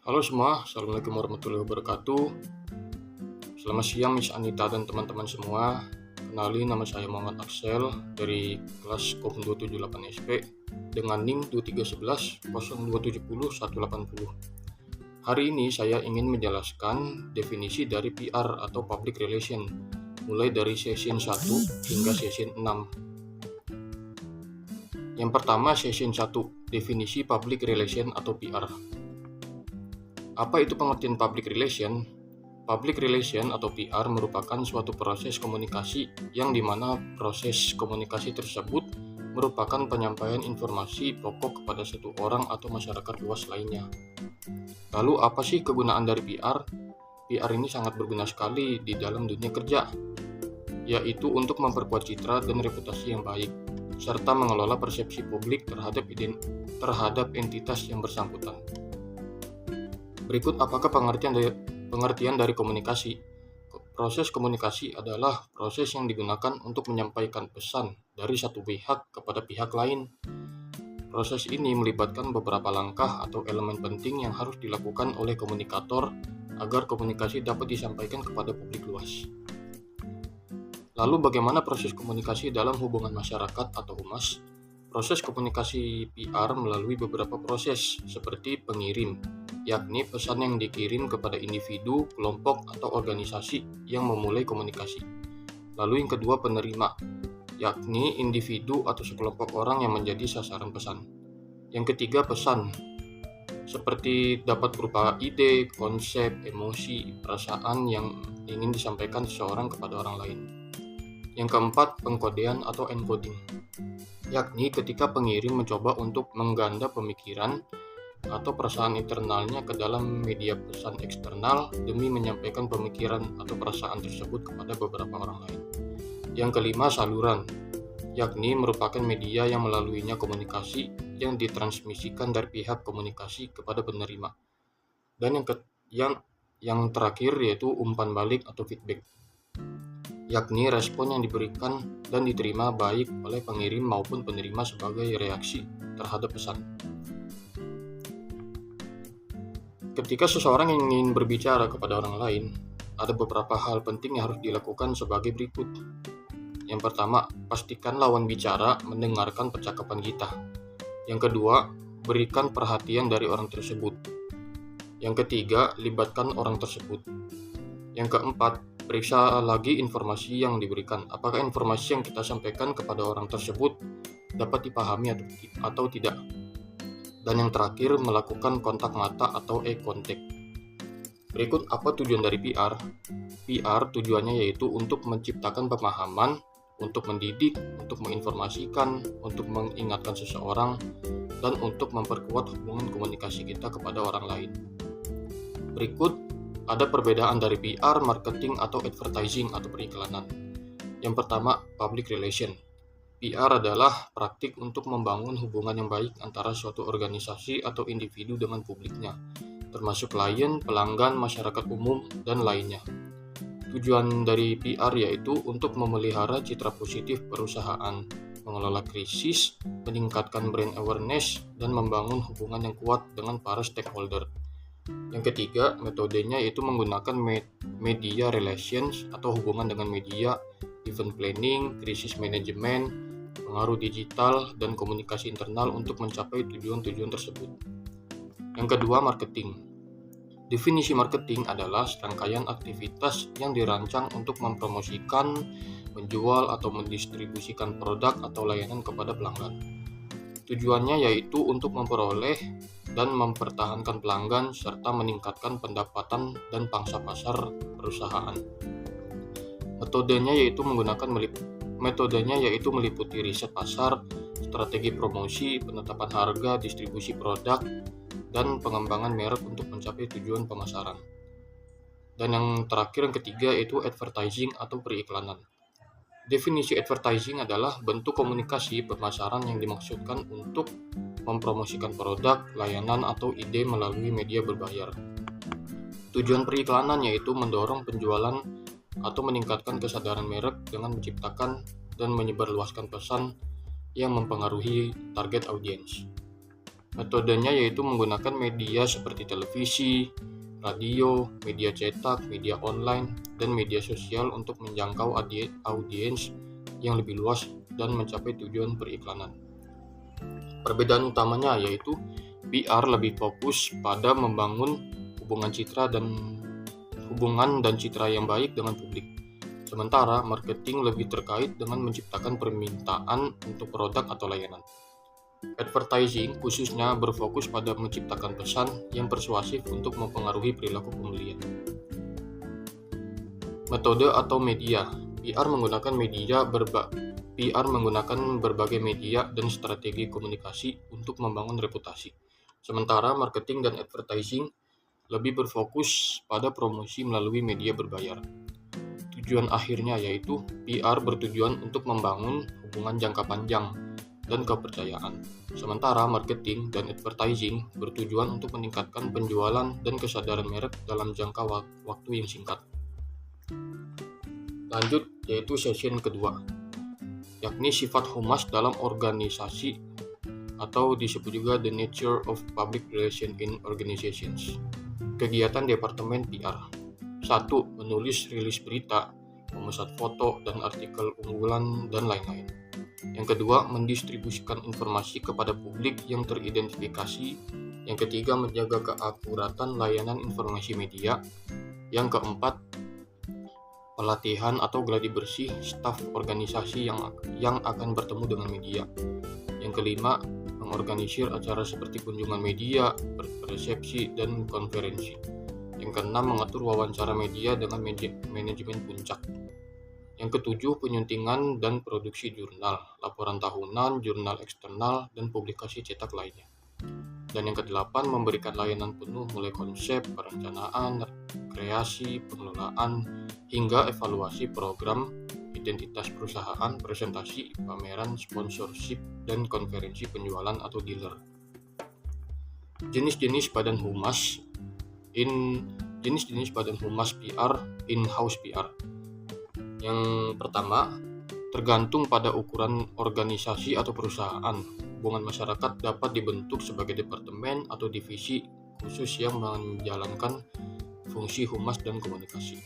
Halo semua, Assalamualaikum warahmatullahi wabarakatuh. Selamat siang Miss Anita dan teman-teman semua. Kenalin, nama saya Muhammad Axel dari kelas KOM 278 SP dengan NIM 2311 0270 180. Hari ini saya ingin menjelaskan definisi dari PR atau Public Relation, mulai dari session 1 hingga session 6. Yang pertama, session 1, definisi Public Relation atau PR. Apa itu pengertian public relation? Public relation atau PR merupakan suatu proses komunikasi yang dimana proses komunikasi tersebut merupakan penyampaian informasi pokok kepada satu orang atau masyarakat luas lainnya. Lalu apa sih kegunaan dari PR? PR ini sangat berguna sekali di dalam dunia kerja, yaitu untuk memperkuat citra dan reputasi yang baik, serta mengelola persepsi publik terhadap entitas yang bersangkutan. Berikut apakah pengertian dari komunikasi? Proses komunikasi adalah proses yang digunakan untuk menyampaikan pesan dari satu pihak kepada pihak lain. Proses ini melibatkan beberapa langkah atau elemen penting yang harus dilakukan oleh komunikator agar komunikasi dapat disampaikan kepada publik luas. Lalu bagaimana proses komunikasi dalam hubungan masyarakat atau humas? Proses komunikasi PR melalui beberapa proses seperti pengirim, yakni pesan yang dikirim kepada individu, kelompok, atau organisasi yang memulai komunikasi. Lalu yang kedua, penerima, yakni individu atau sekelompok orang yang menjadi sasaran pesan. Yang ketiga, pesan, seperti dapat berupa ide, konsep, emosi, perasaan yang ingin disampaikan seseorang kepada orang lain. Yang keempat, pengkodean atau encoding, yakni ketika pengirim mencoba untuk mengganda pemikiran atau perasaan internalnya ke dalam media pesan eksternal demi menyampaikan pemikiran atau perasaan tersebut kepada beberapa orang lain. Yang kelima, saluran, yakni merupakan media yang melaluinya komunikasi yang ditransmisikan dari pihak komunikasi kepada penerima. Dan yang terakhir yaitu umpan balik atau feedback, yakni respon yang diberikan dan diterima baik oleh pengirim maupun penerima sebagai reaksi terhadap pesan. Ketika seseorang ingin berbicara kepada orang lain, ada beberapa hal penting yang harus dilakukan sebagai berikut. Yang pertama, pastikan lawan bicara mendengarkan percakapan kita. Yang kedua, berikan perhatian dari orang tersebut. Yang ketiga, libatkan orang tersebut. Yang keempat, periksa lagi informasi yang diberikan. Apakah informasi yang kita sampaikan kepada orang tersebut dapat dipahami atau tidak? Dan yang terakhir, melakukan kontak mata atau eye contact. Berikut apa tujuan dari PR? PR tujuannya yaitu untuk menciptakan pemahaman, untuk mendidik, untuk menginformasikan, untuk mengingatkan seseorang, dan untuk memperkuat hubungan komunikasi kita kepada orang lain. Berikut ada perbedaan dari PR, marketing, atau advertising atau periklanan. Yang pertama, public relation. PR adalah praktik untuk membangun hubungan yang baik antara suatu organisasi atau individu dengan publiknya, termasuk klien, pelanggan, masyarakat umum, dan lainnya. Tujuan dari PR yaitu untuk memelihara citra positif perusahaan, mengelola krisis, meningkatkan brand awareness, dan membangun hubungan yang kuat dengan para stakeholder. Yang ketiga, metodenya yaitu menggunakan media relations atau hubungan dengan media, event planning, krisis manajemen, pengaruh digital, dan komunikasi internal untuk mencapai tujuan-tujuan tersebut. Yang kedua, marketing. Definisi marketing adalah serangkaian aktivitas yang dirancang untuk mempromosikan, menjual, atau mendistribusikan produk atau layanan kepada pelanggan. Tujuannya yaitu untuk memperoleh dan mempertahankan pelanggan serta meningkatkan pendapatan dan pangsa pasar perusahaan. Metodenya yaitu meliputi riset pasar, strategi promosi, penetapan harga, distribusi produk, dan pengembangan merek untuk mencapai tujuan pemasaran. Dan yang terakhir, yang ketiga, yaitu advertising atau periklanan. Definisi advertising adalah bentuk komunikasi pemasaran yang dimaksudkan untuk mempromosikan produk, layanan, atau ide melalui media berbayar. Tujuan periklanan yaitu mendorong penjualan atau meningkatkan kesadaran merek dengan menciptakan dan menyebarluaskan pesan yang mempengaruhi target audiens. Metodenya yaitu menggunakan media seperti televisi, radio, media cetak, media online, dan media sosial untuk menjangkau audiens yang lebih luas dan mencapai tujuan periklanan. Perbedaan utamanya yaitu PR lebih fokus pada membangun hubungan dan citra yang baik dengan publik. Sementara marketing lebih terkait dengan menciptakan permintaan untuk produk atau layanan. Advertising khususnya berfokus pada menciptakan pesan yang persuasif untuk mempengaruhi perilaku pembelian. Metode atau media. PR menggunakan berbagai media dan strategi komunikasi untuk membangun reputasi. Sementara marketing dan advertising lebih berfokus pada promosi melalui media berbayar. Tujuan akhirnya yaitu PR bertujuan untuk membangun hubungan jangka panjang dan kepercayaan. Sementara marketing dan advertising bertujuan untuk meningkatkan penjualan dan kesadaran merek dalam jangka waktu yang singkat. Lanjut yaitu session kedua, yakni sifat humas dalam organisasi atau disebut juga the nature of public relations in organizations. Kegiatan Departemen PR. 1. Menulis rilis berita, memesan foto dan artikel unggulan dan lain-lain. Yang kedua, mendistribusikan informasi kepada publik yang teridentifikasi. Yang ketiga, menjaga keakuratan layanan informasi media. Yang keempat, pelatihan atau gladi bersih staf organisasi yang akan bertemu dengan media. Yang kelima, mengorganisir acara seperti kunjungan media, resepsi, dan konferensi. Yang keenam, mengatur wawancara media dengan manajemen puncak. Yang ketujuh, penyuntingan dan produksi jurnal, laporan tahunan, jurnal eksternal, dan publikasi cetak lainnya. Dan yang kedelapan, memberikan layanan penuh mulai konsep, perencanaan, kreasi, pengelolaan, hingga evaluasi program, identitas perusahaan, presentasi, pameran, sponsorship, dan konferensi penjualan atau dealer. Jenis-jenis badan humas PR, in-house PR. Yang pertama, tergantung pada ukuran organisasi atau perusahaan. Hubungan masyarakat dapat dibentuk sebagai departemen atau divisi khusus yang menjalankan fungsi humas dan komunikasi.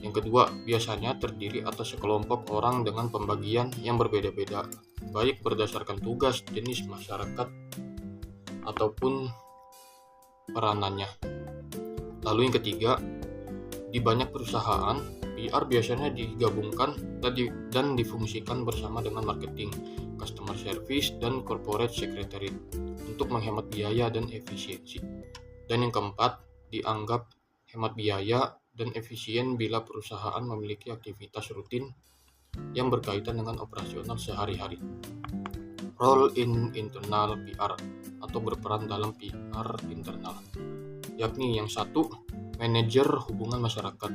Yang kedua, biasanya terdiri atas sekelompok orang dengan pembagian yang berbeda-beda, baik berdasarkan tugas, jenis masyarakat, ataupun peranannya. Lalu yang ketiga, di banyak perusahaan, PR biasanya digabungkan dan difungsikan bersama dengan marketing, customer service, dan corporate secretary untuk menghemat biaya dan efisiensi. Dan yang keempat, dianggap hemat biaya dan efisien bila perusahaan memiliki aktivitas rutin yang berkaitan dengan operasional sehari-hari. Role in internal PR atau berperan dalam PR internal, yakni yang satu, manajer hubungan masyarakat,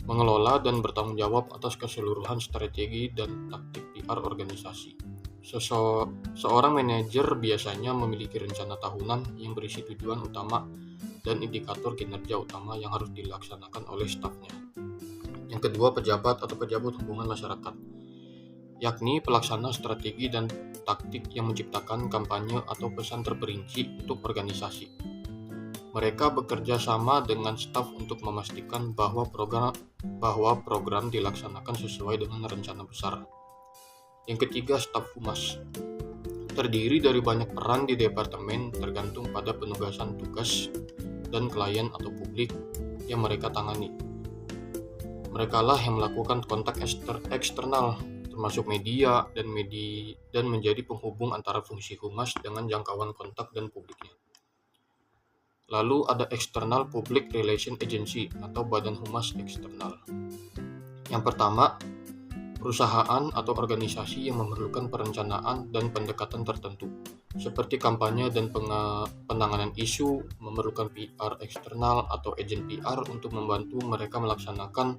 mengelola dan bertanggung jawab atas keseluruhan strategi dan taktik PR organisasi. Seorang manajer biasanya memiliki rencana tahunan yang berisi tujuan utama dan indikator kinerja utama yang harus dilaksanakan oleh stafnya. Yang kedua, pejabat atau pejabat hubungan masyarakat, yakni pelaksana strategi dan taktik yang menciptakan kampanye atau pesan terperinci untuk organisasi. Mereka bekerja sama dengan staf untuk memastikan bahwa program dilaksanakan sesuai dengan rencana besar. Yang ketiga, staf humas. Terdiri dari banyak peran di departemen tergantung pada penugasan tugas dan klien atau publik yang mereka tangani. Merekalah yang melakukan kontak eksternal, termasuk media dan menjadi penghubung antara fungsi humas dengan jangkauan kontak dan publiknya. Lalu ada External Public Relation Agency atau Badan Humas Eksternal. Yang pertama, perusahaan atau organisasi yang memerlukan perencanaan dan pendekatan tertentu, seperti kampanye dan penanganan isu, memerlukan PR eksternal atau agen PR untuk membantu mereka melaksanakan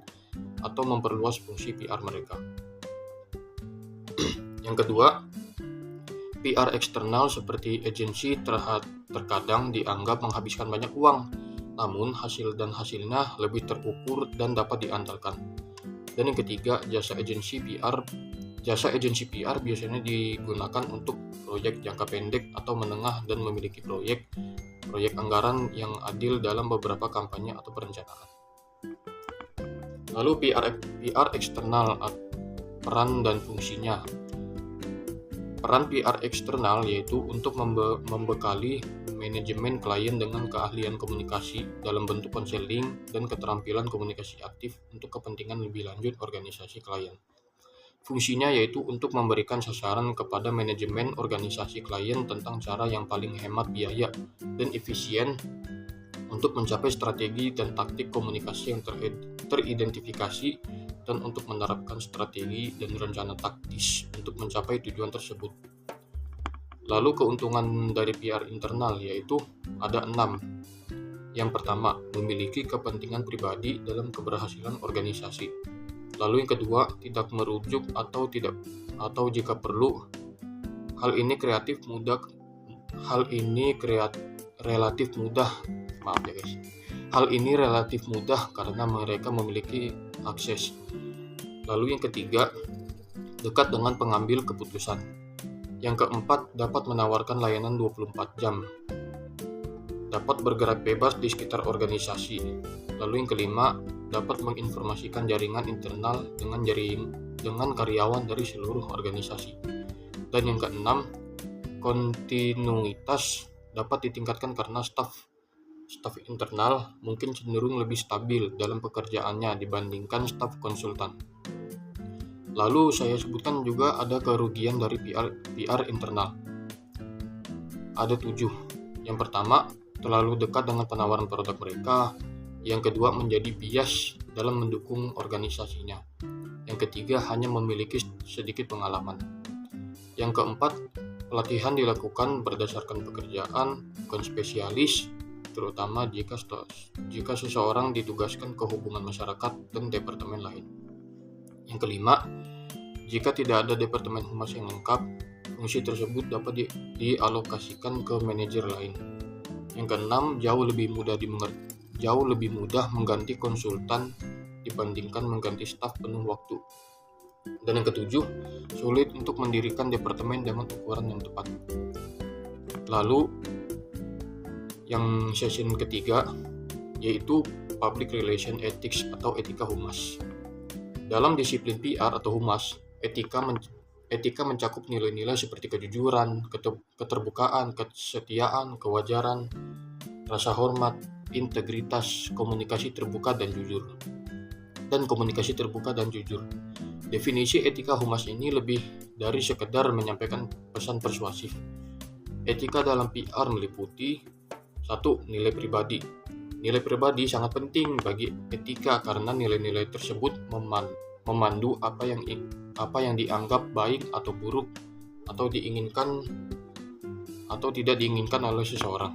atau memperluas fungsi PR mereka. Yang kedua, PR eksternal seperti agensi terkadang dianggap menghabiskan banyak uang, namun hasilnya lebih terukur dan dapat diandalkan. Dan yang ketiga, jasa agensi PR Jasa agensi PR biasanya digunakan untuk proyek jangka pendek atau menengah dan memiliki proyek anggaran yang adil dalam beberapa kampanye atau perencanaan. Lalu PR eksternal, peran dan fungsinya. Peran PR eksternal yaitu untuk membekali manajemen klien dengan keahlian komunikasi dalam bentuk konseling dan keterampilan komunikasi aktif untuk kepentingan lebih lanjut organisasi klien. Fungsinya yaitu untuk memberikan sasaran kepada manajemen organisasi klien tentang cara yang paling hemat biaya dan efisien untuk mencapai strategi dan taktik komunikasi yang teridentifikasi dan untuk menerapkan strategi dan rencana taktis untuk mencapai tujuan tersebut. Lalu keuntungan dari PR internal yaitu ada 6. Yang pertama, memiliki kepentingan pribadi dalam keberhasilan organisasi. Lalu yang kedua, tidak merujuk atau jika perlu, hal ini relatif mudah karena mereka memiliki akses. Lalu yang ketiga, dekat dengan pengambil keputusan. Yang keempat, dapat menawarkan layanan 24 jam. Dapat bergerak bebas di sekitar organisasi. Lalu yang kelima, dapat menginformasikan jaringan internal dengan karyawan dari seluruh organisasi. Dan yang keenam, kontinuitas dapat ditingkatkan karena staf internal mungkin cenderung lebih stabil dalam pekerjaannya dibandingkan staf konsultan. Lalu saya sebutkan juga ada kerugian dari PR internal. Ada 7. Yang pertama, terlalu dekat dengan penawaran produk mereka. Yang kedua, menjadi bias dalam mendukung organisasinya. Yang ketiga, hanya memiliki sedikit pengalaman. Yang keempat, pelatihan dilakukan berdasarkan pekerjaan, bukan spesialis, terutama jika seseorang ditugaskan ke hubungan masyarakat dan departemen lain. Yang kelima, jika tidak ada departemen humas yang lengkap, fungsi tersebut dapat dialokasikan ke manajer lain. Yang keenam, jauh lebih mudah mengganti konsultan dibandingkan mengganti staf penuh waktu. Dan yang ketujuh, sulit untuk mendirikan departemen dengan ukuran yang tepat. Lalu, yang session ketiga, yaitu Public Relation Ethics atau etika humas. Dalam disiplin PR atau humas, etika mencakup nilai-nilai seperti kejujuran, keterbukaan, kesetiaan, kewajaran, rasa hormat, integritas, komunikasi terbuka dan jujur. Definisi etika humas ini lebih dari sekedar menyampaikan pesan persuasif. Etika dalam PR meliputi 1. Nilai pribadi. Nilai pribadi sangat penting bagi etika karena nilai-nilai tersebut memandu apa yang dianggap baik atau buruk atau diinginkan atau tidak diinginkan oleh seseorang.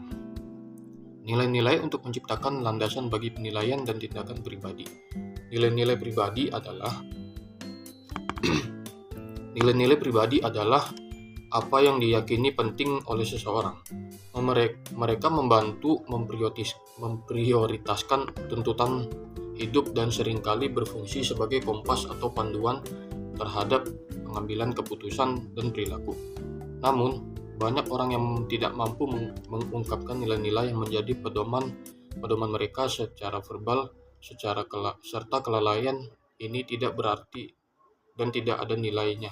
Nilai-nilai untuk menciptakan landasan bagi penilaian dan tindakan pribadi. Nilai-nilai pribadi adalah apa yang diyakini penting oleh seseorang. Mereka membantu memprioritaskan tuntutan hidup dan seringkali berfungsi sebagai kompas atau panduan terhadap pengambilan keputusan dan perilaku. Namun, banyak orang yang tidak mampu mengungkapkan nilai-nilai yang menjadi pedoman mereka secara verbal, serta kelalaian ini tidak berarti dan tidak ada nilainya.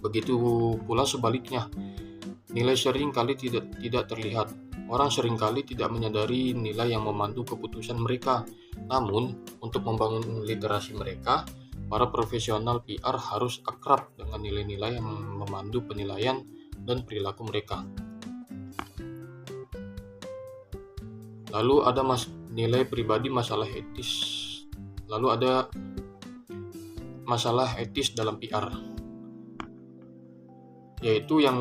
Begitu pula sebaliknya, nilai sering kali tidak terlihat. Orang seringkali tidak menyadari nilai yang memandu keputusan mereka. Namun, untuk membangun literasi mereka, para profesional PR harus akrab dengan nilai-nilai yang memandu penilaian dan perilaku mereka. Lalu ada nilai pribadi, masalah etis. Lalu ada masalah etis dalam PR. Yaitu yang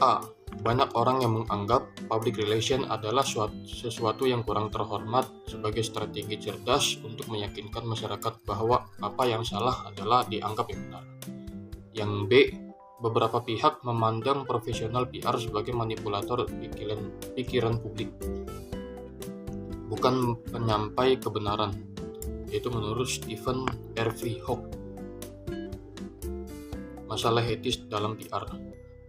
A. Banyak orang yang menganggap public relation adalah sesuatu yang kurang terhormat sebagai strategi cerdas untuk meyakinkan masyarakat bahwa apa yang salah adalah dianggap yang benar. Yang B. Beberapa pihak memandang profesional PR sebagai manipulator pikiran publik, bukan penyampai kebenaran, yaitu menurut Stephen R. Hawking. Masalah etis dalam PR.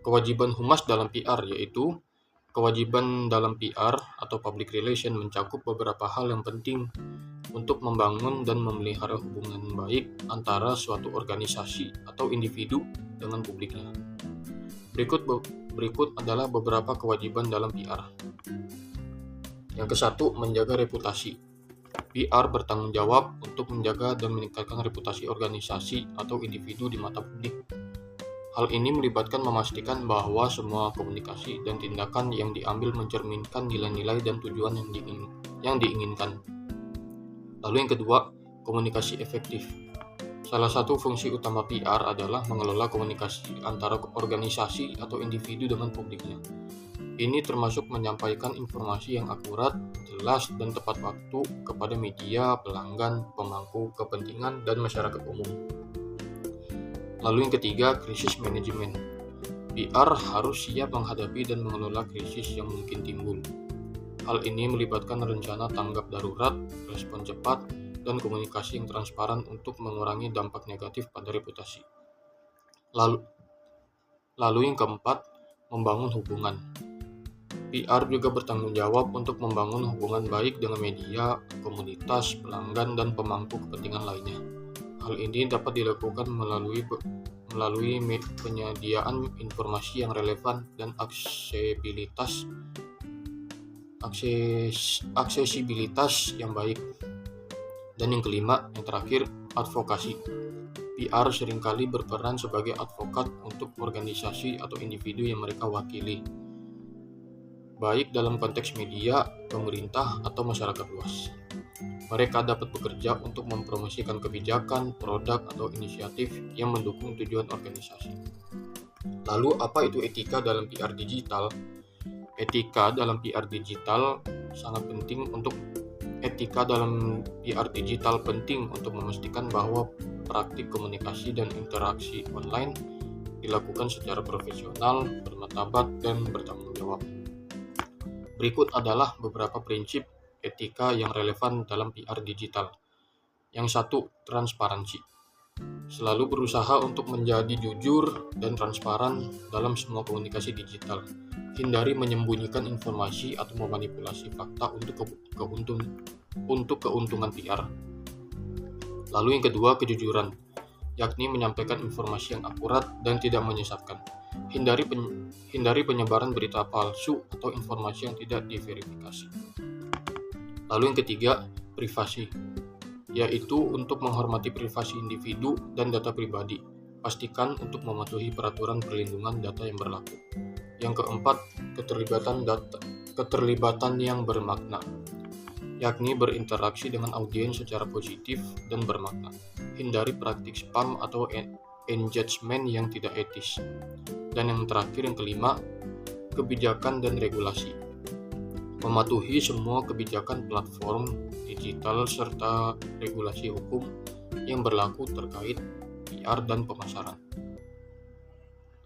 Kewajiban humas dalam PR yaitu kewajiban dalam PR atau public relation mencakup beberapa hal yang penting untuk membangun dan memelihara hubungan baik antara suatu organisasi atau individu dengan publiknya. Berikut adalah beberapa kewajiban dalam PR. Yang ke-1, menjaga reputasi. PR bertanggung jawab untuk menjaga dan meningkatkan reputasi organisasi atau individu di mata publik. Hal ini melibatkan memastikan bahwa semua komunikasi dan tindakan yang diambil mencerminkan nilai-nilai dan tujuan yang diinginkan. Lalu yang kedua, komunikasi efektif. Salah satu fungsi utama PR adalah mengelola komunikasi antara organisasi atau individu dengan publiknya. Ini termasuk menyampaikan informasi yang akurat, jelas, dan tepat waktu kepada media, pelanggan, pemangku kepentingan, dan masyarakat umum. Lalu yang ketiga, krisis manajemen. PR harus siap menghadapi dan mengelola krisis yang mungkin timbul. Hal ini melibatkan rencana tanggap darurat, respon cepat, dan komunikasi yang transparan untuk mengurangi dampak negatif pada reputasi. Lalu yang keempat, membangun hubungan. PR juga bertanggung jawab untuk membangun hubungan baik dengan media, komunitas, pelanggan, dan pemangku kepentingan lainnya. Hal ini dapat dilakukan melalui penyediaan informasi yang relevan dan aksesibilitas yang baik. Dan yang kelima, yang terakhir, advokasi. PR seringkali berperan sebagai advokat untuk organisasi atau individu yang mereka wakili, baik dalam konteks media, pemerintah, atau masyarakat luas. Mereka dapat bekerja untuk mempromosikan kebijakan, produk, atau inisiatif yang mendukung tujuan organisasi. Lalu, apa itu etika dalam PR digital? Etika dalam PR digital sangat penting untuk memastikan bahwa praktik komunikasi dan interaksi online dilakukan secara profesional, bermartabat, dan bertanggung jawab. Berikut adalah beberapa prinsip etika yang relevan dalam PR digital. Yang 1, transparansi. Selalu berusaha untuk menjadi jujur dan transparan dalam semua komunikasi digital. Hindari menyembunyikan informasi atau memanipulasi fakta untuk keuntungan PR. Lalu yang kedua, kejujuran, yakni menyampaikan informasi yang akurat dan tidak menyesatkan. Hindari penyebaran berita palsu atau informasi yang tidak diverifikasi. Lalu yang ketiga, privasi, yaitu untuk menghormati privasi individu dan data pribadi. Pastikan untuk mematuhi peraturan perlindungan data yang berlaku. Yang keempat, keterlibatan yang bermakna, yakni berinteraksi dengan audiens secara positif dan bermakna. Hindari praktik spam atau engagement yang tidak etis. Dan yang terakhir, yang kelima, kebijakan dan regulasi. Mematuhi semua kebijakan platform digital serta regulasi hukum yang berlaku terkait PR dan pemasaran.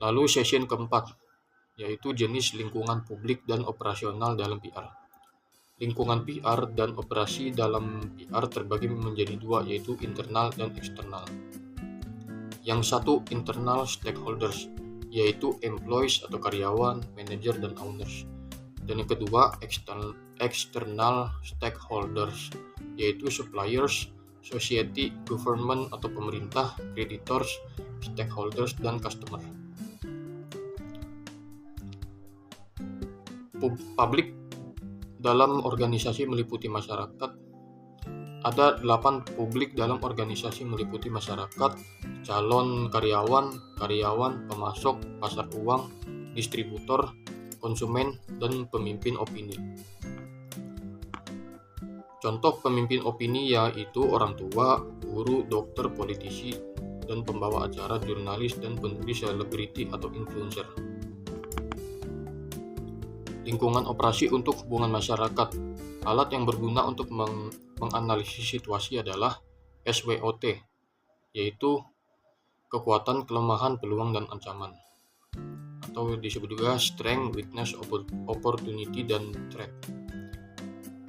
Lalu session keempat, yaitu jenis lingkungan publik dan operasional dalam PR. Lingkungan PR dan operasi dalam PR terbagi menjadi dua, yaitu internal dan eksternal. Yang satu, internal stakeholders, yaitu employees atau karyawan, manajer, dan owners. Dan yang kedua, external stakeholders, yaitu suppliers, society, government atau pemerintah, creditors, stakeholders, dan customer. Publik dalam organisasi meliputi masyarakat. Ada 8 publik dalam organisasi meliputi masyarakat, calon karyawan, pemasok, pasar uang, distributor, konsumen, dan pemimpin opini. Contoh pemimpin opini yaitu orang tua, guru, dokter, politisi, dan pembawa acara, jurnalis, dan penulis, selebriti atau influencer. Lingkungan operasi untuk hubungan masyarakat. Alat yang berguna untuk menganalisis situasi adalah SWOT, yaitu kekuatan, kelemahan, peluang, dan ancaman. Atau disebut juga strength, weakness, opportunity, dan threat.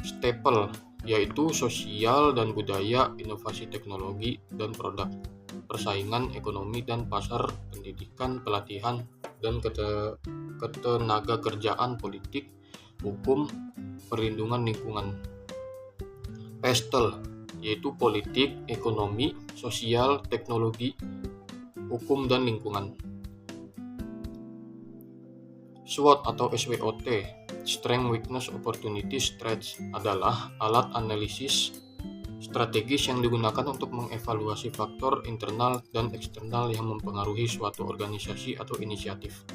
Staple, yaitu sosial dan budaya, inovasi teknologi, dan produk. persaingan ekonomi dan pasar, pendidikan, pelatihan, dan ketenaga kerjaan, politik, hukum, perlindungan lingkungan. PESTEL, yaitu politik, ekonomi, sosial, teknologi, hukum, dan lingkungan. SWOT atau SWOT, Strength, Weakness, Opportunities, Threats, adalah alat analisis strategis yang digunakan untuk mengevaluasi faktor internal dan eksternal yang mempengaruhi suatu organisasi atau inisiatif.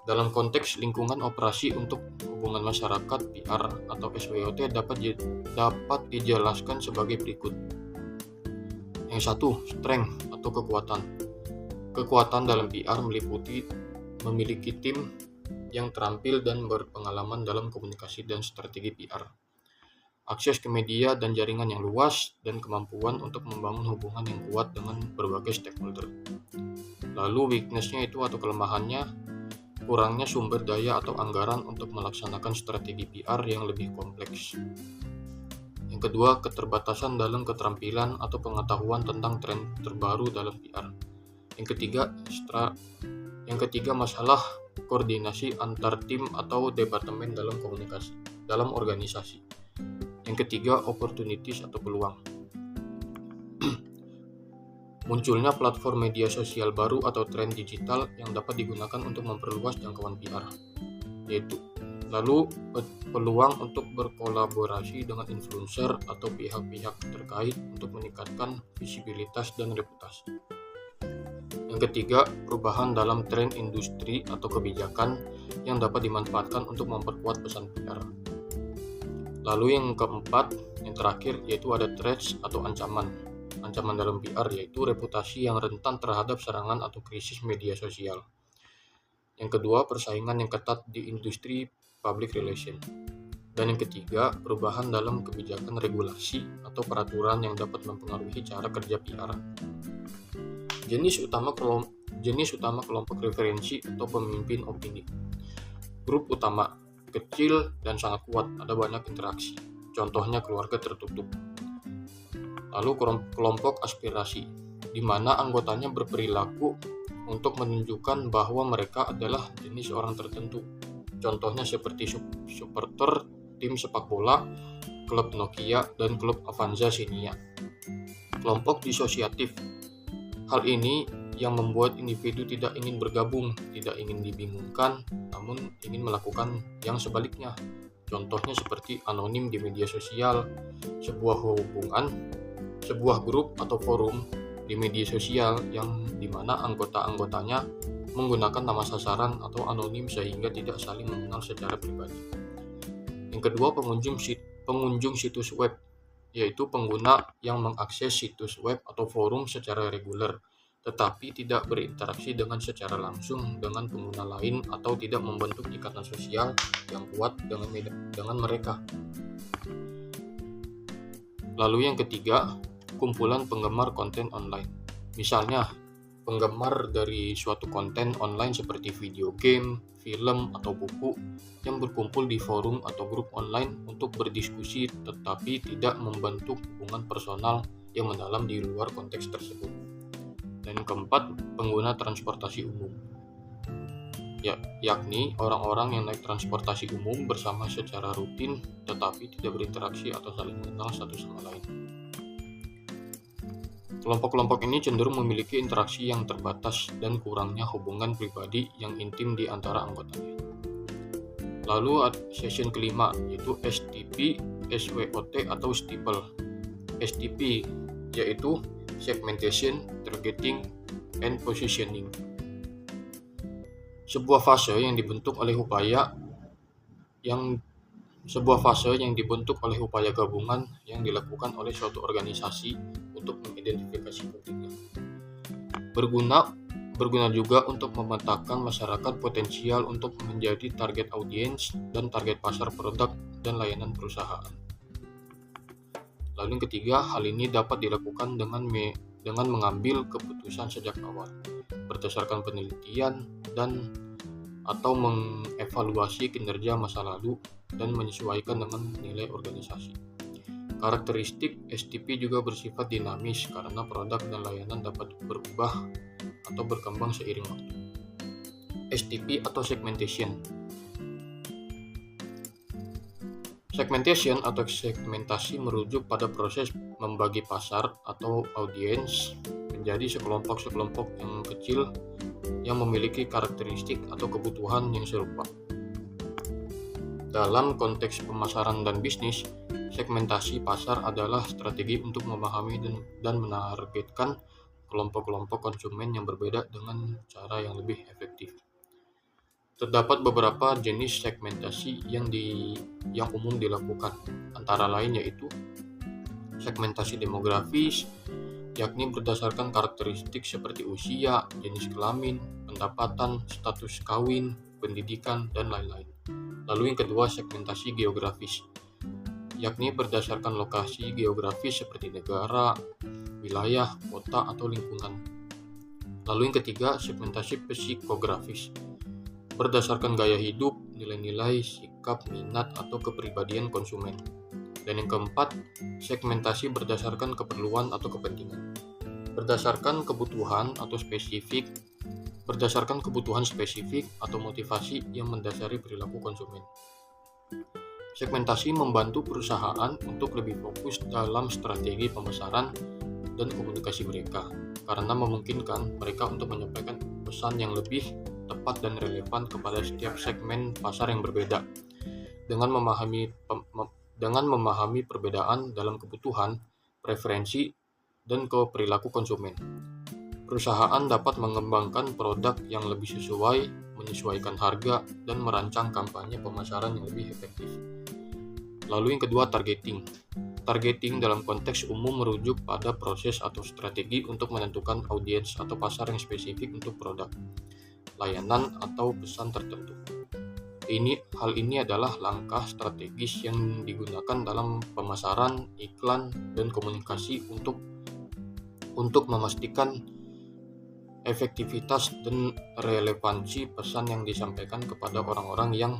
Dalam konteks lingkungan operasi untuk hubungan masyarakat, PR atau SWOT dapat dijelaskan sebagai berikut. Yang satu, strength atau kekuatan. Kekuatan dalam PR meliputi memiliki tim yang terampil dan berpengalaman dalam komunikasi dan strategi PR, akses ke media dan jaringan yang luas, dan kemampuan untuk membangun hubungan yang kuat dengan berbagai stakeholder. Lalu weakness-nya itu atau kelemahannya, kurangnya sumber daya atau anggaran untuk melaksanakan strategi PR yang lebih kompleks. Yang kedua, keterbatasan dalam keterampilan atau pengetahuan tentang tren terbaru dalam PR. Yang ketiga, masalah koordinasi antar tim atau departemen dalam organisasi. Yang ketiga, opportunities atau peluang. Munculnya platform media sosial baru atau tren digital yang dapat digunakan untuk memperluas jangkauan PR. Lalu peluang untuk berkolaborasi dengan influencer atau pihak-pihak terkait untuk meningkatkan visibilitas dan reputasi. Yang ketiga, perubahan dalam tren industri atau kebijakan yang dapat dimanfaatkan untuk memperkuat pesan PR. Lalu yang keempat, yang terakhir, yaitu ada threats atau ancaman. Ancaman dalam PR yaitu reputasi yang rentan terhadap serangan atau krisis media sosial. Yang kedua, persaingan yang ketat di industri public relation. Dan yang ketiga, perubahan dalam kebijakan regulasi atau peraturan yang dapat mempengaruhi cara kerja PR. Jenis utama kelompok referensi atau pemimpin opini. Grup utama, kecil dan sangat kuat, ada banyak interaksi. Contohnya keluarga tertutup. Lalu kelompok aspirasi, di mana anggotanya berperilaku untuk menunjukkan bahwa mereka adalah jenis orang tertentu. Contohnya seperti supporter tim sepak bola, klub Nokia, dan klub Avanza Xenia. Kelompok disosiatif. Hal ini yang membuat individu tidak ingin bergabung, tidak ingin dibingungkan, namun ingin melakukan yang sebaliknya. Contohnya seperti anonim di media sosial, sebuah grup atau forum di media sosial yang dimana anggota-anggotanya menggunakan nama samaran atau anonim sehingga tidak saling mengenal secara pribadi. Yang kedua, pengunjung situs web, yaitu pengguna yang mengakses situs web atau forum secara reguler, tetapi tidak berinteraksi secara langsung dengan pengguna lain atau tidak membentuk ikatan sosial yang kuat dengan mereka. Lalu yang ketiga, kumpulan penggemar konten online. Misalnya, penggemar dari suatu konten online seperti video game, film, atau buku yang berkumpul di forum atau grup online untuk berdiskusi tetapi tidak membentuk hubungan personal yang mendalam di luar konteks tersebut. Dan yang keempat, pengguna transportasi umum, yakni orang-orang yang naik transportasi umum bersama secara rutin tetapi tidak berinteraksi atau saling mengenal satu sama lain. Kelompok-kelompok ini cenderung memiliki interaksi yang terbatas dan kurangnya hubungan pribadi yang intim di antara anggotanya. Lalu session kelima, yaitu STP, SWOT atau STIPL. STP yaitu Segmentation, Targeting, and Positioning. Sebuah fase yang dibentuk oleh upaya gabungan yang dilakukan oleh suatu organisasi untuk mengidentifikasi kepentingan. Berguna juga untuk memetakan masyarakat potensial untuk menjadi target audiens dan target pasar produk dan layanan perusahaan. Lalu yang ketiga, hal ini dapat dilakukan dengan mengambil keputusan sejak awal, berdasarkan penelitian atau mengevaluasi kinerja masa lalu dan menyesuaikan dengan nilai organisasi. Karakteristik STP juga bersifat dinamis karena produk dan layanan dapat berubah atau berkembang seiring waktu. STP atau segmentation. Segmentation atau segmentasi merujuk pada proses membagi pasar atau audiens menjadi sekelompok-sekelompok yang kecil yang memiliki karakteristik atau kebutuhan yang serupa. Dalam konteks pemasaran dan bisnis, segmentasi pasar adalah strategi untuk memahami dan menargetkan kelompok-kelompok konsumen yang berbeda dengan cara yang lebih efektif. Terdapat beberapa jenis segmentasi yang umum dilakukan, antara lain yaitu segmentasi demografis, yakni berdasarkan karakteristik seperti usia, jenis kelamin, pendapatan, status kawin, pendidikan, dan lain-lain. Lalu yang kedua, segmentasi geografis, yakni berdasarkan lokasi geografis seperti negara, wilayah, kota, atau lingkungan. Lalu yang ketiga, segmentasi psikografis, berdasarkan gaya hidup, nilai-nilai, sikap, minat, atau kepribadian konsumen. Dan yang keempat, segmentasi berdasarkan keperluan atau kepentingan, berdasarkan kebutuhan spesifik atau motivasi yang mendasari perilaku konsumen. Segmentasi membantu perusahaan untuk lebih fokus dalam strategi pemasaran dan komunikasi mereka, karena memungkinkan mereka untuk menyampaikan pesan yang lebih tepat dan relevan kepada setiap segmen pasar yang berbeda. Dengan memahami perbedaan dalam kebutuhan, preferensi, dan perilaku konsumen, perusahaan dapat mengembangkan produk yang lebih sesuai, menyesuaikan harga, dan merancang kampanye pemasaran yang lebih efektif. Lalu yang kedua, targeting. Targeting dalam konteks umum merujuk pada proses atau strategi untuk menentukan audiens atau pasar yang spesifik untuk produk, layanan, atau pesan tertentu. Hal ini adalah langkah strategis yang digunakan dalam pemasaran, iklan, dan komunikasi untuk memastikan efektivitas dan relevansi pesan yang disampaikan kepada orang-orang yang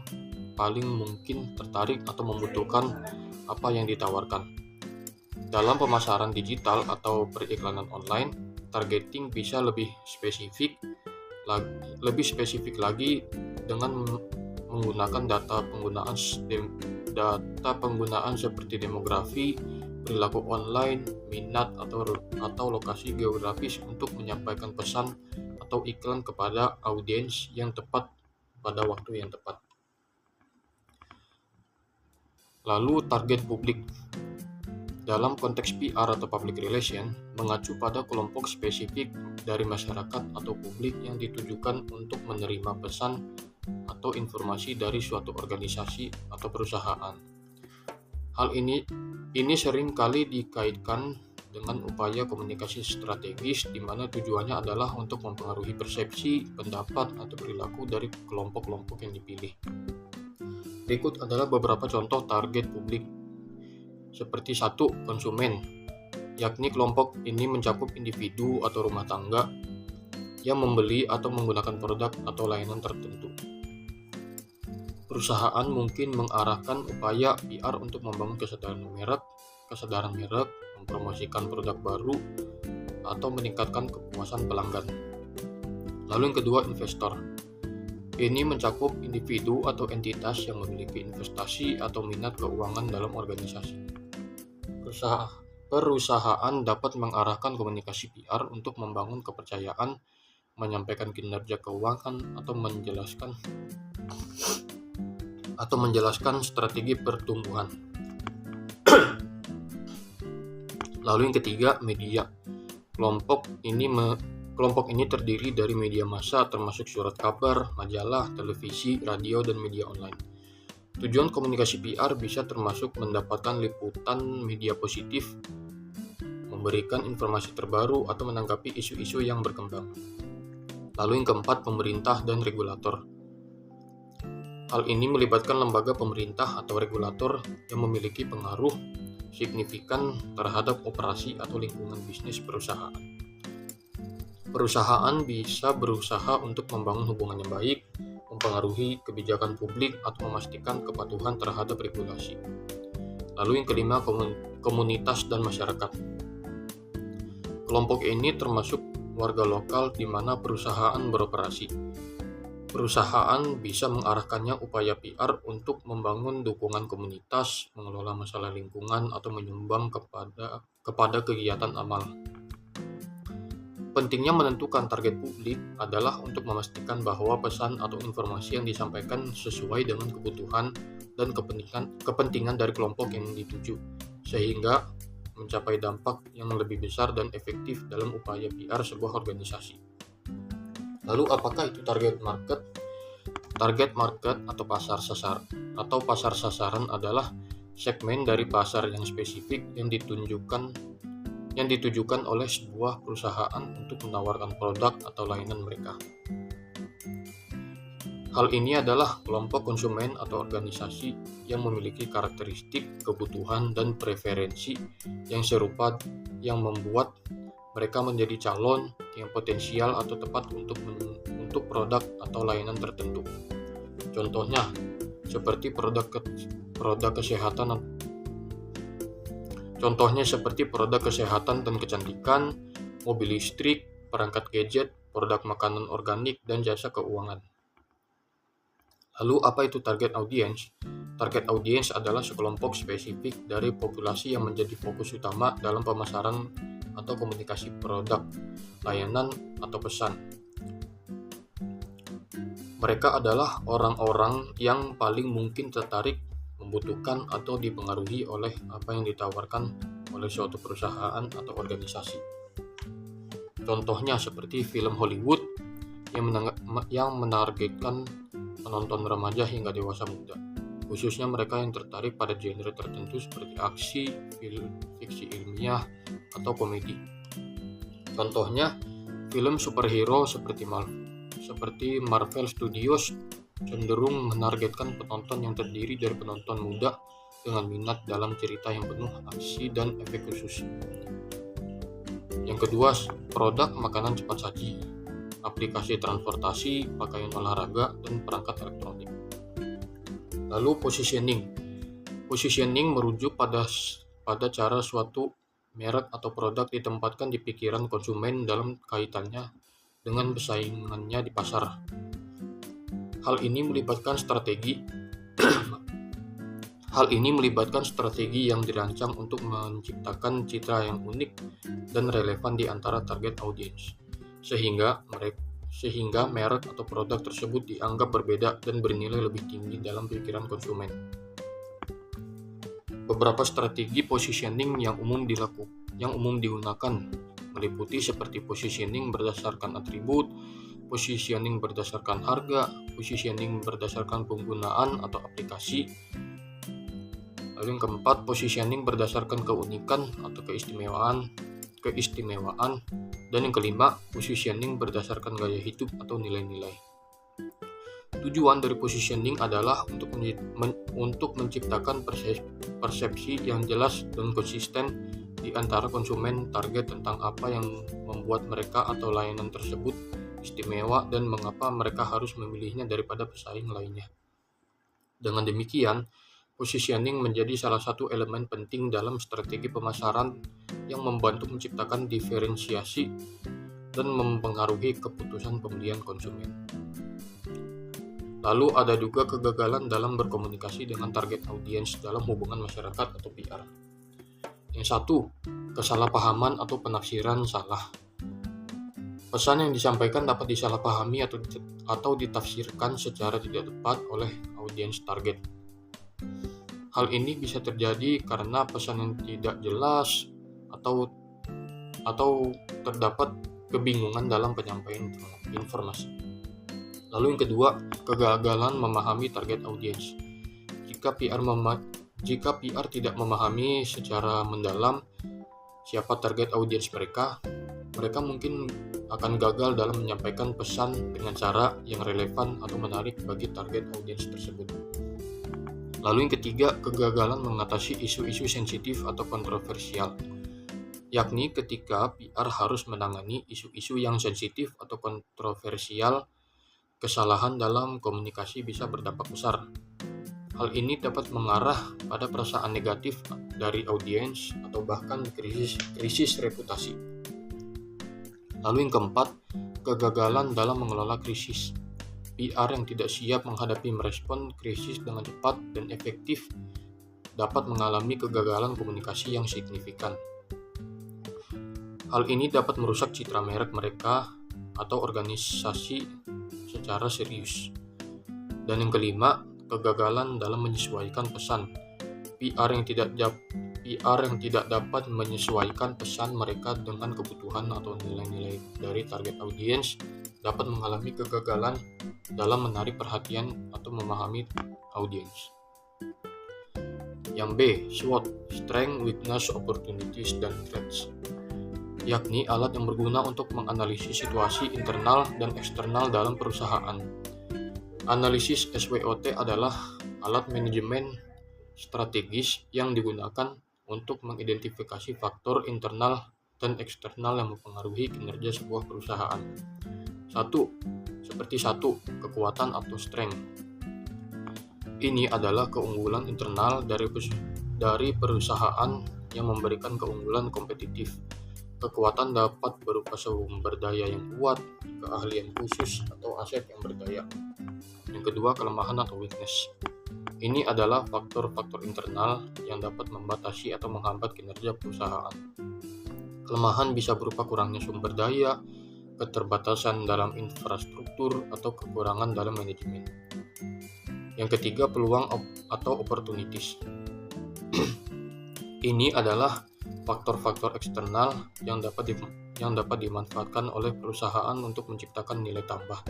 paling mungkin tertarik atau membutuhkan apa yang ditawarkan. Dalam pemasaran digital atau periklanan online, targeting bisa lebih spesifik lagi dengan menggunakan data penggunaan seperti demografi, perilaku online, minat, atau lokasi geografis untuk menyampaikan pesan atau iklan kepada audiens yang tepat pada waktu yang tepat. Lalu target publik. Dalam konteks PR atau public relation, mengacu pada kelompok spesifik dari masyarakat atau publik yang ditujukan untuk menerima pesan atau informasi dari suatu organisasi atau perusahaan. Hal ini sering kali dikaitkan dengan upaya komunikasi strategis di mana tujuannya adalah untuk mempengaruhi persepsi, pendapat, atau perilaku dari kelompok-kelompok yang dipilih. Berikut adalah beberapa contoh target publik. Seperti 1. Konsumen, yakni kelompok ini mencakup individu atau rumah tangga yang membeli atau menggunakan produk atau layanan tertentu. Perusahaan mungkin mengarahkan upaya PR untuk membangun kesadaran merek, mempromosikan produk baru, atau meningkatkan kepuasan pelanggan. Lalu yang kedua, investor. Ini mencakup individu atau entitas yang memiliki investasi atau minat keuangan dalam organisasi. Perusahaan dapat mengarahkan komunikasi PR untuk membangun kepercayaan, menyampaikan kinerja keuangan, atau menjelaskan strategi pertumbuhan. Lalu yang ketiga, media. Kelompok ini terdiri dari media massa termasuk surat kabar, majalah, televisi, radio, dan media online. Tujuan komunikasi PR bisa termasuk mendapatkan liputan media positif, memberikan informasi terbaru, atau menanggapi isu-isu yang berkembang. Lalu yang keempat, pemerintah dan regulator. Hal ini melibatkan lembaga pemerintah atau regulator yang memiliki pengaruh signifikan terhadap operasi atau lingkungan bisnis perusahaan. Perusahaan bisa berusaha untuk membangun hubungan yang baik, mempengaruhi kebijakan publik, atau memastikan kepatuhan terhadap regulasi. Lalu yang kelima, komunitas, dan masyarakat. Kelompok ini termasuk warga lokal di mana perusahaan beroperasi. Perusahaan bisa mengarahkannya upaya PR untuk membangun dukungan komunitas, mengelola masalah lingkungan, atau menyumbang kepada kegiatan amal. Pentingnya menentukan target publik adalah untuk memastikan bahwa pesan atau informasi yang disampaikan sesuai dengan kebutuhan dan kepentingan dari kelompok yang dituju, sehingga mencapai dampak yang lebih besar dan efektif dalam upaya PR sebuah organisasi. Lalu apakah itu target market? Target market atau pasar sasaran adalah segmen dari pasar yang spesifik yang ditujukan oleh sebuah perusahaan untuk menawarkan produk atau layanan mereka. Hal ini adalah kelompok konsumen atau organisasi yang memiliki karakteristik, kebutuhan, dan preferensi yang serupa yang membuat mereka menjadi calon yang potensial atau tepat untuk produk atau layanan tertentu. Contohnya, seperti produk kesehatan dan kecantikan, mobil listrik, perangkat gadget, produk makanan organik, dan jasa keuangan. Lalu apa itu target audience? Target audience adalah sekelompok spesifik dari populasi yang menjadi fokus utama dalam pemasaran atau komunikasi produk, layanan, atau pesan. Mereka adalah orang-orang yang paling mungkin tertarik, membutuhkan, atau dipengaruhi oleh apa yang ditawarkan oleh suatu perusahaan atau organisasi. Contohnya seperti film Hollywood yang menargetkan penonton remaja hingga dewasa muda, khususnya mereka yang tertarik pada genre tertentu seperti aksi, fiksi ilmiah, atau komedi. Contohnya, film superhero seperti Marvel Studios cenderung menargetkan penonton yang terdiri dari penonton muda dengan minat dalam cerita yang penuh aksi dan efek khusus. Yang kedua, produk makanan cepat saji, aplikasi transportasi, pakaian olahraga, dan perangkat elektronik. Lalu positioning merujuk pada cara suatu merek atau produk ditempatkan di pikiran konsumen dalam kaitannya dengan persaingannya di pasar. Hal ini melibatkan strategi yang dirancang untuk menciptakan citra yang unik dan relevan di antara target audiens, sehingga merek atau produk tersebut dianggap berbeda dan bernilai lebih tinggi dalam pikiran konsumen. Beberapa strategi positioning yang umum digunakan meliputi seperti positioning berdasarkan atribut, positioning berdasarkan harga, positioning berdasarkan penggunaan atau aplikasi. Lalu yang keempat, positioning berdasarkan keunikan atau keistimewaan. Dan yang kelima, positioning berdasarkan gaya hidup atau nilai-nilai. Tujuan dari positioning adalah untuk menciptakan persepsi yang jelas dan konsisten di antara konsumen target tentang apa yang membuat mereka atau layanan tersebut istimewa dan mengapa mereka harus memilihnya daripada pesaing lainnya. Dengan demikian, positioning menjadi salah satu elemen penting dalam strategi pemasaran yang membantu menciptakan diferensiasi dan mempengaruhi keputusan pembelian konsumen. Lalu ada juga kegagalan dalam berkomunikasi dengan target audiens dalam hubungan masyarakat atau PR. Yang satu, kesalahpahaman atau penafsiran salah. Pesan yang disampaikan dapat disalahpahami atau ditafsirkan secara tidak tepat oleh audiens target. Hal ini bisa terjadi karena pesan yang tidak jelas atau terdapat kebingungan dalam penyampaian informasi. Lalu yang kedua, kegagalan memahami target audiens. Jika PR tidak memahami secara mendalam siapa target audiens mereka mungkin akan gagal dalam menyampaikan pesan dengan cara yang relevan atau menarik bagi target audiens tersebut. Lalu yang ketiga, kegagalan mengatasi isu-isu sensitif atau kontroversial, yakni ketika PR harus menangani isu-isu yang sensitif atau kontroversial, kesalahan dalam komunikasi bisa berdampak besar. Hal ini dapat mengarah pada perasaan negatif dari audiens atau bahkan krisis reputasi. Lalu yang keempat, kegagalan dalam mengelola krisis. PR yang tidak siap menghadapi merespon krisis dengan cepat dan efektif dapat mengalami kegagalan komunikasi yang signifikan. Hal ini dapat merusak citra merek mereka atau organisasi secara serius. Dan yang kelima, kegagalan dalam menyesuaikan pesan. PR yang tidak dapat menyesuaikan pesan mereka dengan kebutuhan atau nilai-nilai dari target audiens dapat mengalami kegagalan dalam menarik perhatian atau memahami audiens. Yang B, SWOT, Strength, Weakness, Opportunities, dan Threats, yakni alat yang berguna untuk menganalisis situasi internal dan eksternal dalam perusahaan. Analisis SWOT adalah alat manajemen strategis yang digunakan untuk mengidentifikasi faktor internal dan eksternal yang mempengaruhi kinerja sebuah perusahaan. Seperti kekuatan atau strength. Ini adalah keunggulan internal dari perusahaan yang memberikan keunggulan kompetitif. Kekuatan dapat berupa sumber daya yang kuat, keahlian khusus, atau aset yang berdaya. Yang kedua, kelemahan atau weakness. Ini adalah faktor-faktor internal yang dapat membatasi atau menghambat kinerja perusahaan. Kelemahan bisa berupa kurangnya sumber daya, keterbatasan dalam infrastruktur, atau kekurangan dalam manajemen. Yang ketiga, peluang atau opportunities. Ini adalah faktor-faktor eksternal yang dapat dimanfaatkan oleh perusahaan untuk menciptakan nilai tambah.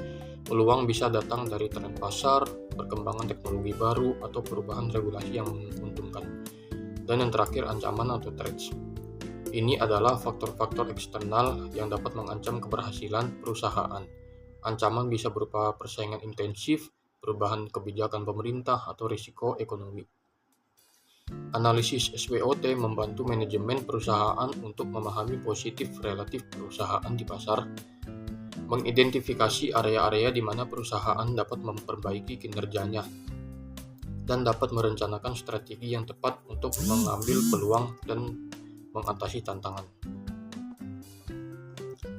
Peluang bisa datang dari tren pasar, perkembangan teknologi baru, atau perubahan regulasi yang menguntungkan. Dan yang terakhir, ancaman atau threats. Ini adalah faktor-faktor eksternal yang dapat mengancam keberhasilan perusahaan. Ancaman bisa berupa persaingan intensif, perubahan kebijakan pemerintah, atau risiko ekonomi. Analisis SWOT membantu manajemen perusahaan untuk memahami positif relatif perusahaan di pasar, mengidentifikasi area-area di mana perusahaan dapat memperbaiki kinerjanya, dan dapat merencanakan strategi yang tepat untuk mengambil peluang dan mengatasi tantangan.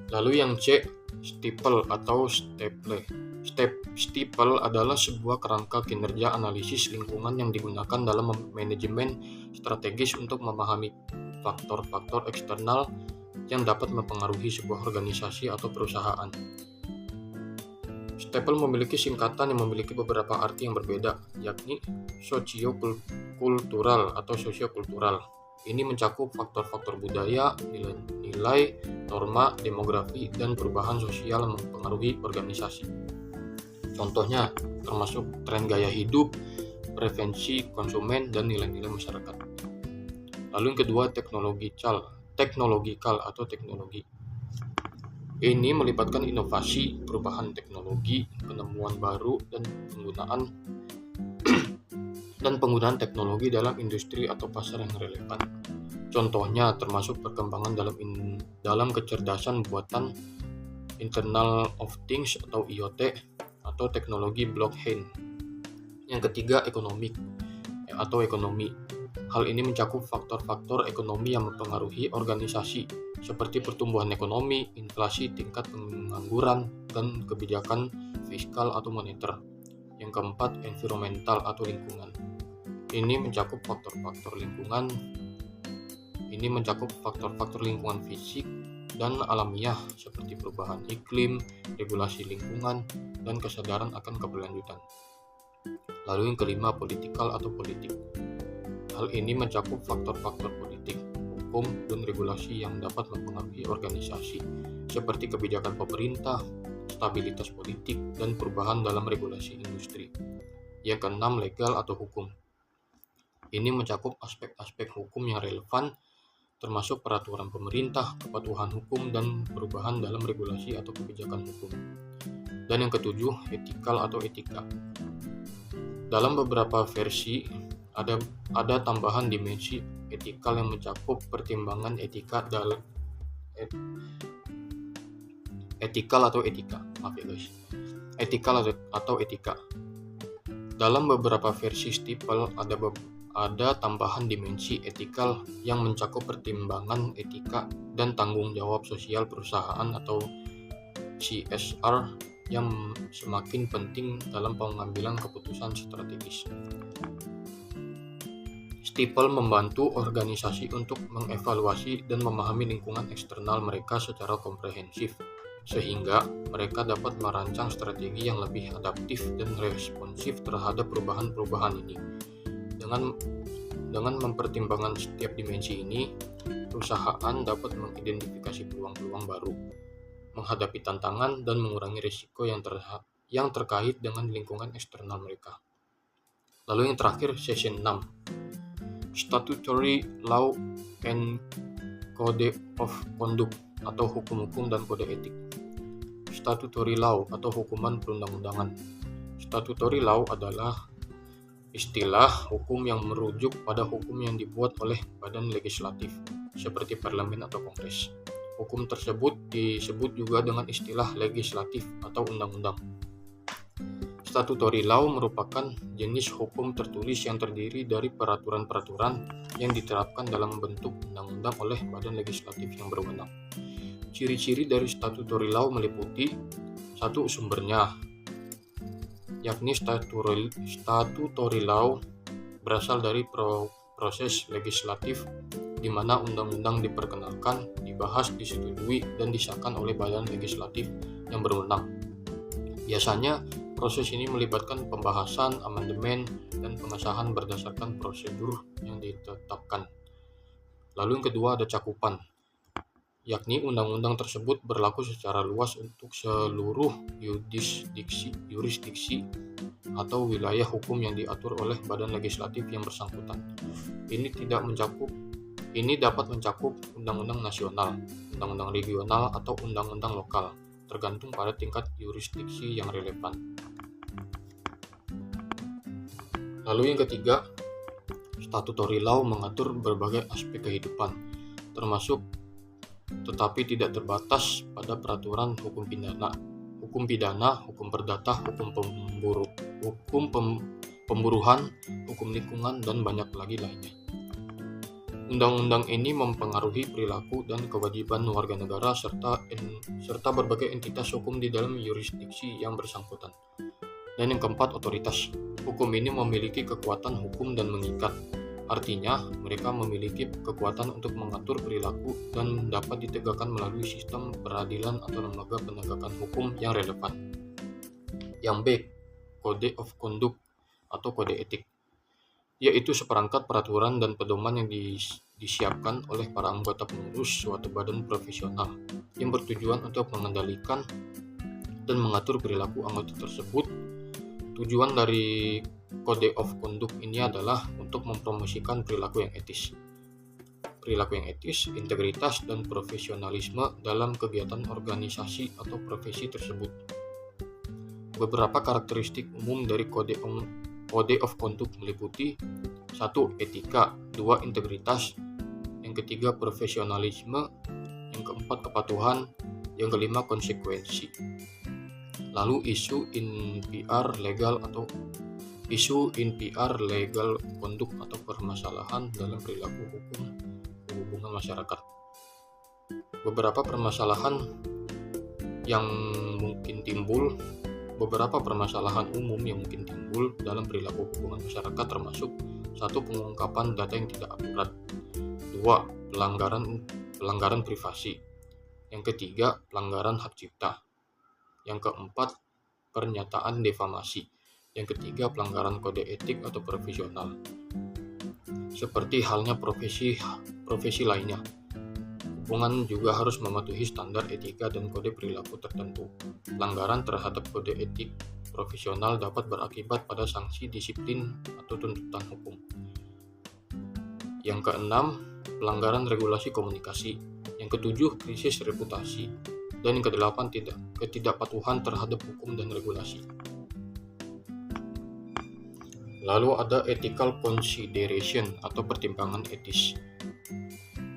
Lalu yang C, Steeple atau Steeple. Steeple adalah sebuah kerangka kinerja analisis lingkungan yang digunakan dalam manajemen strategis untuk memahami faktor-faktor eksternal yang dapat mempengaruhi sebuah organisasi atau perusahaan. Steeple memiliki singkatan yang memiliki beberapa arti yang berbeda, yakni sosiokultural atau sosiokultural. Ini mencakup faktor-faktor budaya, nilai, norma, demografi, dan perubahan sosial yang mempengaruhi organisasi. Contohnya termasuk tren gaya hidup, preferensi konsumen, dan nilai-nilai masyarakat. Lalu yang kedua, teknologikal atau teknologi. Ini melibatkan inovasi, perubahan teknologi, penemuan baru, dan penggunaan teknologi dalam industri atau pasar yang relevan. Contohnya termasuk perkembangan dalam kecerdasan buatan, Internet of Things atau IoT, atau teknologi blockchain. Yang ketiga, ekonomi. Hal ini mencakup faktor-faktor ekonomi yang mempengaruhi organisasi, seperti pertumbuhan ekonomi, inflasi, tingkat pengangguran, dan kebijakan fiskal atau moneter. Yang keempat, environmental atau lingkungan. Ini mencakup faktor-faktor lingkungan fisik dan alamiah seperti perubahan iklim, regulasi lingkungan, dan kesadaran akan keberlanjutan. Lalu yang kelima, politikal atau politik. Hal ini mencakup faktor-faktor politik, hukum, dan regulasi yang dapat mempengaruhi organisasi, seperti kebijakan pemerintah, stabilitas politik, dan perubahan dalam regulasi industri. Yang keenam, legal atau hukum. Ini mencakup aspek-aspek hukum yang relevan, termasuk peraturan pemerintah, kepatuhan hukum, dan perubahan dalam regulasi atau kebijakan hukum. Dan yang ketujuh, etikal atau etika. Dalam beberapa versi, ada tambahan dimensi etikal yang mencakup pertimbangan etikal atau etika. Dalam beberapa versi Stifel ada tambahan dimensi etikal yang mencakup pertimbangan etika dan tanggung jawab sosial perusahaan atau CSR yang semakin penting dalam pengambilan keputusan strategis. Stifel membantu organisasi untuk mengevaluasi dan memahami lingkungan eksternal mereka secara komprehensif, sehingga mereka dapat merancang strategi yang lebih adaptif dan responsif terhadap perubahan-perubahan ini. Dengan mempertimbangkan setiap dimensi ini, perusahaan dapat mengidentifikasi peluang-peluang baru, menghadapi tantangan, dan mengurangi risiko yang terkait dengan lingkungan eksternal mereka. Lalu yang terakhir, session 6. Statutory Law and Code of Conduct atau hukum-hukum dan kode etik. Statutory Law atau hukuman perundang-undangan. Statutory Law adalah istilah hukum yang merujuk pada hukum yang dibuat oleh badan legislatif, seperti parlemen atau kongres. Hukum tersebut disebut juga dengan istilah legislatif atau undang-undang. Statutory law merupakan jenis hukum tertulis yang terdiri dari peraturan-peraturan yang diterapkan dalam bentuk undang-undang oleh badan legislatif yang berwenang. Ciri-ciri dari statutory law meliputi: 1. Sumbernya, yakni statutory law berasal dari proses legislatif di mana undang-undang diperkenalkan, dibahas, disetujui, dan disahkan oleh badan legislatif yang berwenang. Biasanya, proses ini melibatkan pembahasan, amandemen, dan pengesahan berdasarkan prosedur yang ditetapkan. Lalu yang kedua ada cakupan, yakni undang-undang tersebut berlaku secara luas untuk seluruh yurisdiksi atau wilayah hukum yang diatur oleh badan legislatif yang bersangkutan. Ini dapat mencakup undang-undang nasional, undang-undang regional, atau undang-undang lokal, tergantung pada tingkat yurisdiksi yang relevan. Lalu yang ketiga, statutory law mengatur berbagai aspek kehidupan, termasuk tetapi tidak terbatas pada peraturan hukum pidana, hukum perdata, hukum pemburuan, hukum lingkungan, dan banyak lagi lainnya. Undang-undang ini mempengaruhi perilaku dan kewajiban warga negara serta berbagai entitas hukum di dalam yurisdiksi yang bersangkutan. Dan yang keempat, otoritas. Hukum ini memiliki kekuatan hukum dan mengikat. Artinya, mereka memiliki kekuatan untuk mengatur perilaku dan dapat ditegakkan melalui sistem peradilan atau lembaga penegakan hukum yang relevan. Yang B, Code of Conduct atau kode etik, yaitu seperangkat peraturan dan pedoman yang disiapkan oleh para anggota pengurus suatu badan profesional yang bertujuan untuk mengendalikan dan mengatur perilaku anggota tersebut. Tujuan dari Code of Conduct ini adalah untuk mempromosikan perilaku yang etis, integritas, dan profesionalisme dalam kegiatan organisasi atau profesi tersebut. Beberapa karakteristik umum dari Code of Conduct meliputi: 1. Etika, 2. Integritas, yang ketiga profesionalisme, yang keempat kepatuhan, yang kelima konsekuensi. Lalu isu in PR legal conduct atau permasalahan dalam perilaku hukum hubungan masyarakat. Beberapa permasalahan umum yang mungkin timbul dalam perilaku hubungan masyarakat termasuk: 1. Pengungkapan data yang tidak akurat, 2. Pelanggaran privasi, yang ketiga pelanggaran hak cipta, yang keempat pernyataan defamasi, yang ketiga pelanggaran kode etik atau profesional. Seperti halnya profesi lainnya, hubungan juga harus mematuhi standar etika dan kode perilaku tertentu. Pelanggaran terhadap kode etik profesional dapat berakibat pada sanksi disiplin atau tuntutan hukum. Yang keenam, pelanggaran regulasi komunikasi. Yang ketujuh, krisis reputasi. Dan yang kedelapan, ketidakpatuhan terhadap hukum dan regulasi. Lalu ada ethical consideration atau pertimbangan etis.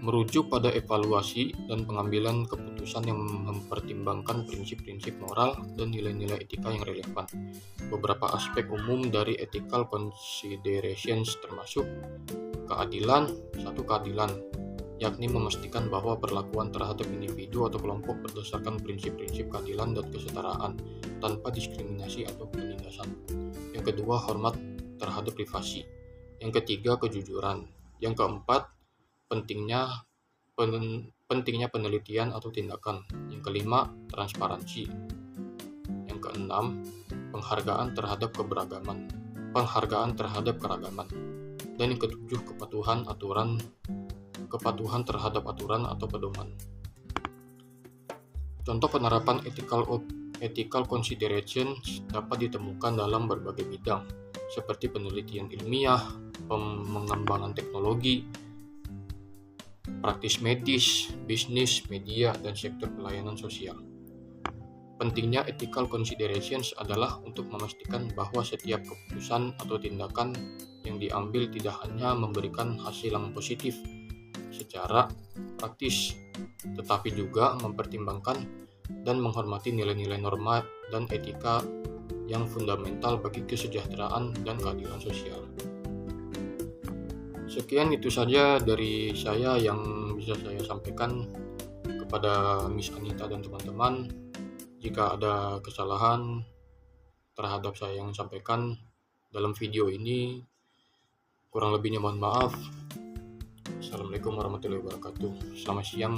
merujuk pada evaluasi dan pengambilan keputusan yang mempertimbangkan prinsip-prinsip moral dan nilai-nilai etika yang relevan. Beberapa aspek umum dari ethical considerations termasuk keadilan, keadilan, yakni memastikan bahwa perlakuan terhadap individu atau kelompok berdasarkan prinsip-prinsip keadilan dan kesetaraan, tanpa diskriminasi atau penindasan. Yang kedua, hormat terhadap privasi. Yang ketiga, kejujuran. Yang keempat, pentingnya penelitian atau tindakan. Yang kelima, transparansi. Yang keenam, penghargaan terhadap keragaman. Dan yang ketujuh, kepatuhan terhadap aturan atau pedoman. Contoh penerapan ethical considerations dapat ditemukan dalam berbagai bidang, seperti penelitian ilmiah, pengembangan teknologi, praktis medis, bisnis, media, dan sektor pelayanan sosial. Pentingnya ethical considerations adalah untuk memastikan bahwa setiap keputusan atau tindakan yang diambil tidak hanya memberikan hasil yang positif secara praktis, tetapi juga mempertimbangkan dan menghormati nilai-nilai norma dan etika yang fundamental bagi kesejahteraan dan keadilan sosial. Sekian itu saja dari saya yang bisa saya sampaikan kepada Miss Anita dan teman-teman. Jika ada kesalahan terhadap saya yang sampaikan dalam video ini, kurang lebihnya mohon maaf. Assalamualaikum warahmatullahi wabarakatuh. Selamat siang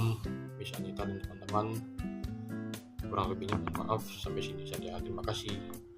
Miss Anita dan teman-teman. Kurang lebihnya mohon maaf. Sampai sini saja. Terima kasih.